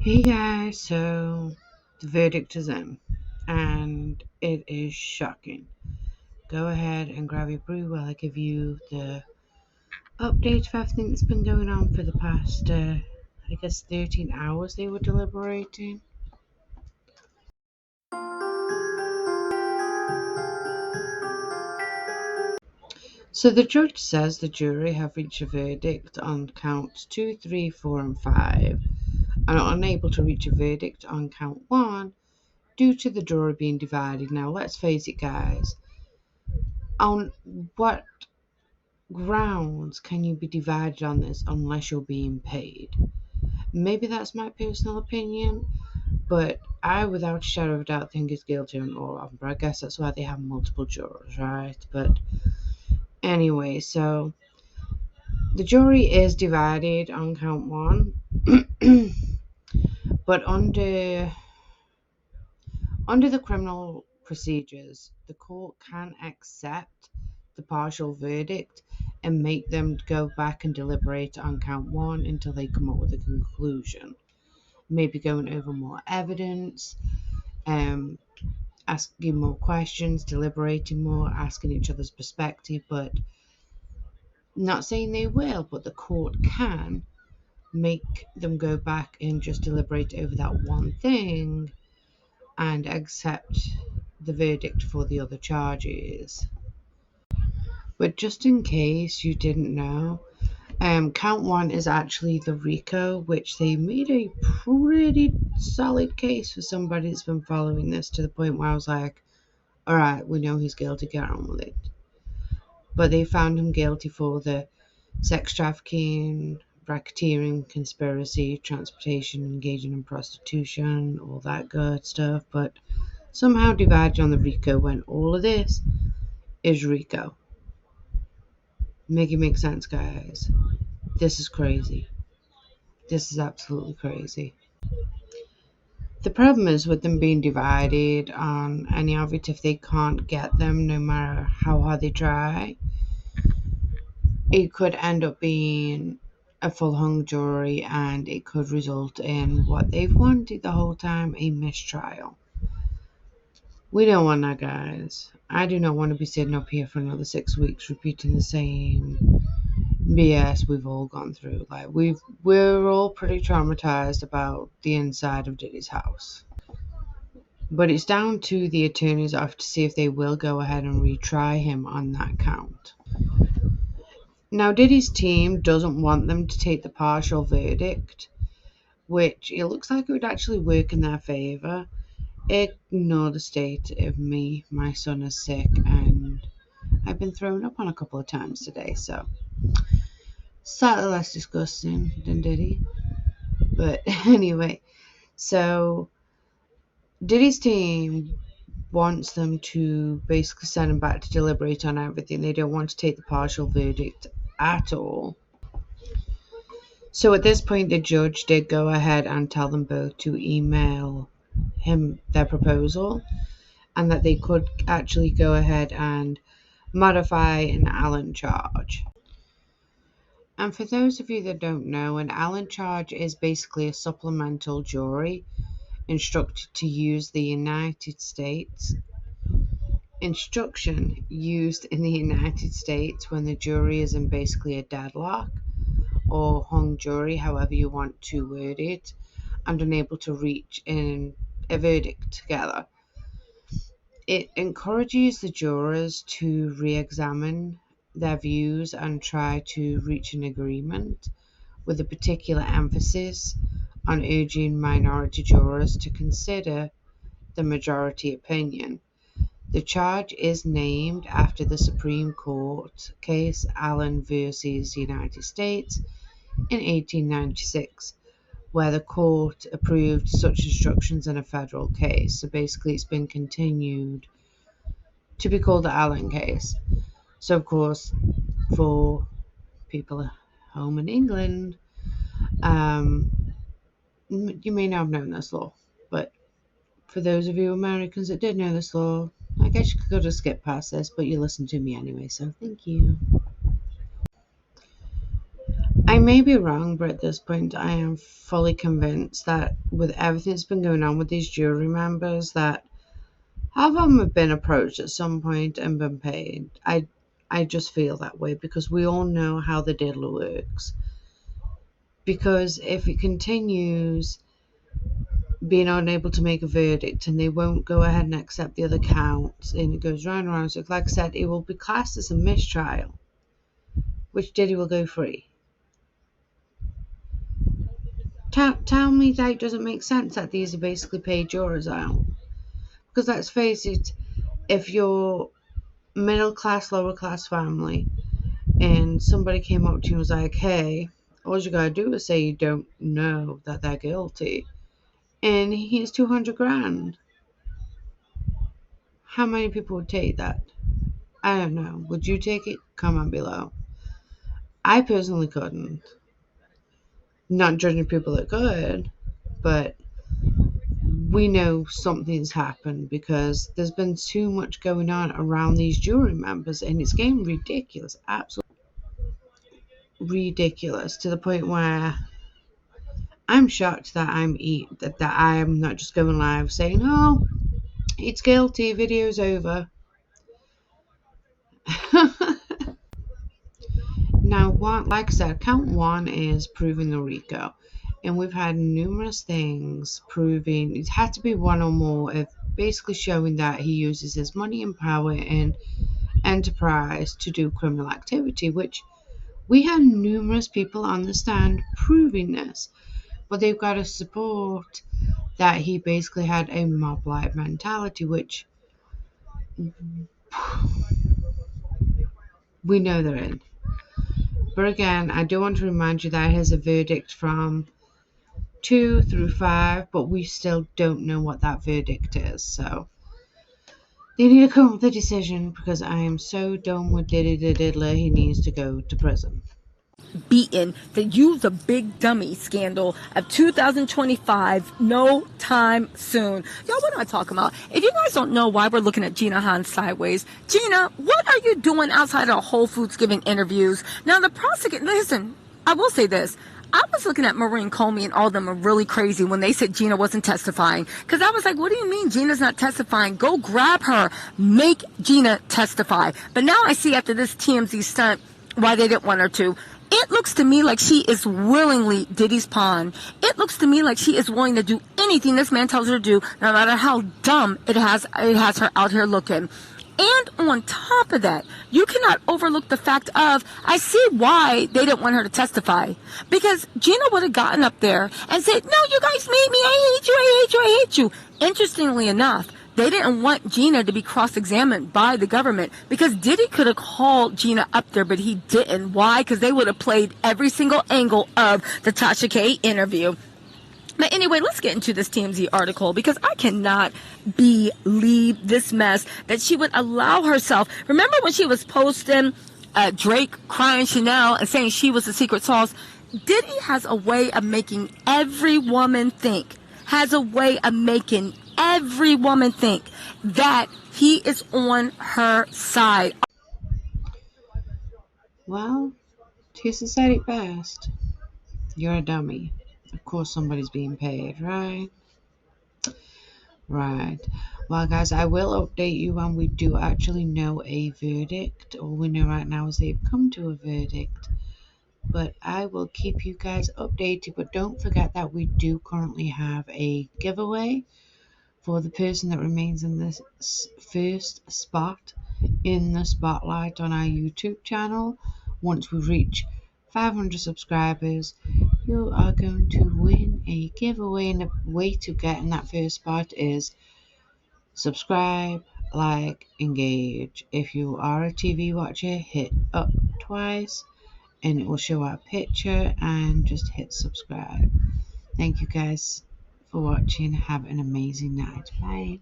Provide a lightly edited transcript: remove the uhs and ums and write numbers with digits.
Hey guys, so the verdict is in, and it is shocking. Go ahead and grab your brew while I give you the update of everything that's been going on for the past, 13 hours they were deliberating. So the judge says the jury have reached a verdict on counts 2, 3, 4, and 5, and are unable to reach a verdict on count 1 due to the jury being divided. Now, let's face it, guys. On what grounds can you be divided on this unless you're being paid? Maybe that's my personal opinion, but I, without a shadow of a doubt, think he's guilty on all of them. But I guess that's why they have multiple jurors, right? But anyway, so the jury is divided on count 1, but under the criminal procedures, the court can accept the partial verdict and make them go back and deliberate on count 1 until they come up with a conclusion. Maybe going over more evidence, asking more questions, deliberating more, asking each other's perspective, but not saying they will, but the court can make them go back and just deliberate over that one thing and accept the verdict for the other charges. But just in case you didn't know, count 1 is actually the RICO, which they made a pretty solid case for somebody that's been following this to the point where I was like, all right, we know he's guilty, get on with it. But they found him guilty for the sex trafficking, racketeering, conspiracy, transportation, engaging in prostitution, all that good stuff. But somehow divided on the RICO when all of this is RICO. Make it make sense, guys. This is crazy. This is absolutely crazy. The problem is with them being divided on any of it, if they can't get them, no matter how hard they try, it could end up being a full hung jury and it could result in what they've wanted the whole time, a mistrial. We don't want that, guys. I do not want to be sitting up here for another 6 weeks repeating the same BS we've all gone through. Like we're all pretty traumatized about the inside of Diddy's house. But it's down to the attorney's office to see if they will go ahead and retry him on that count. Now, Diddy's team doesn't want them to take the partial verdict, which it looks like it would actually work in their favor. Ignore the state of me. My son is sick and I've been thrown up on a couple of times today, so slightly less disgusting than Diddy. But anyway, so Diddy's team wants them to basically send them back to deliberate on everything. They don't want to take the partial verdict at all. So at this point, the judge did go ahead and tell them both to email him their proposal and that they could actually go ahead and modify an Allen charge. And for those of you that don't know, an Allen charge is basically a supplemental jury instructed to use the United States instruction used in the United States when the jury is in basically a deadlock or hung jury, however you want to word it, and unable to reach in a verdict together. It encourages the jurors to re-examine their views and try to reach an agreement, with a particular emphasis on urging minority jurors to consider the majority opinion. The charge is named after the Supreme Court case Allen versus United States in 1896, where the court approved such instructions in a federal case. So basically it's been continued to be called the Allen case. So of course, for people home in England, you may not have known this law, but for those of you Americans that did know this law, I guess you could have skipped past this, but you listened to me anyway, so thank you. may be wrong, but at this point I am fully convinced that with everything that's been going on with these jury members, that half of them have been approached at some point and been paid. I just feel that way because we all know how the diddler works. Because if it continues being unable to make a verdict and they won't go ahead and accept the other counts and it goes round and round, so like I said, it will be classed as a mistrial, which Diddy will go free. Tell me that it doesn't make sense that these are basically paid jurors out. Because let's face it, if you're middle class, lower class family, and somebody came up to you and was like, hey, all you gotta do is say you don't know that they're guilty, and here's 200 grand. How many people would take that? I don't know. Would you take it? Comment below. I personally couldn't. Not judging people that could, but we know something's happened because there's been too much going on around these jury members and it's getting ridiculous, absolutely ridiculous, to the point where I'm shocked that that I am not just going live saying, oh, it's guilty, video's over. Now, like I said, count one is proving the RICO. And we've had numerous things proving it had to be one or more of basically showing that he uses his money and power and enterprise to do criminal activity, which we had numerous people on the stand proving this. But they've got to support that he basically had a mob-like mentality, which we know they're in. But again, I do want to remind you that has a verdict from 2 through 5, but we still don't know what that verdict is. So they need to come up with a decision because I am so done with Diddy the Diddler. He needs to go to prison. Beaten the use a big dummy scandal of 2025 no time soon. Y'all, what am I talking about? If you guys don't know why we're looking at Gina Hahn sideways, Gina, what are you doing outside of Whole Foods giving interviews? Now the prosecutor, listen, I will say this. I was looking at Maureen Comey and all of them are really crazy when they said Gina wasn't testifying. Because I was like, what do you mean Gina's not testifying? Go grab her. Make Gina testify. But now I see after this TMZ stunt why they didn't want her to. It looks to me like she is willingly Diddy's pawn. It looks to me like she is willing to do anything this man tells her to do, no matter how dumb it has her out here looking. And on top of that, you cannot overlook the fact of, I see why they didn't want her to testify. Because Gina would have gotten up there and said, no, you guys made me, I hate you, I hate you, I hate you. Interestingly enough, they didn't want Gina to be cross-examined by the government because Diddy could have called Gina up there, but he didn't. Why? Because they would have played every single angle of the Tasha K interview. But anyway, let's get into this TMZ article because I cannot believe this mess that she would allow herself. Remember when she was posting Drake crying Chanel and saying she was the secret sauce? Diddy has a way of making every woman think, every woman think that he is on her side. Well, Houston said it best. You're a dummy. Of course somebody's being paid, right? Right. Well, guys, I will update you when we do actually know a verdict. All we know right now is they've come to a verdict. But I will keep you guys updated. But don't forget that we do currently have a giveaway for the person that remains in this first spot in the spotlight on our YouTube channel. Once we reach 500 subscribers, you are going to win a giveaway, and the way to get in that first spot is subscribe, like, engage. If you are a TV watcher, hit up twice and it will show our picture, and just hit subscribe. Thank you guys for watching. Have an amazing night. Bye.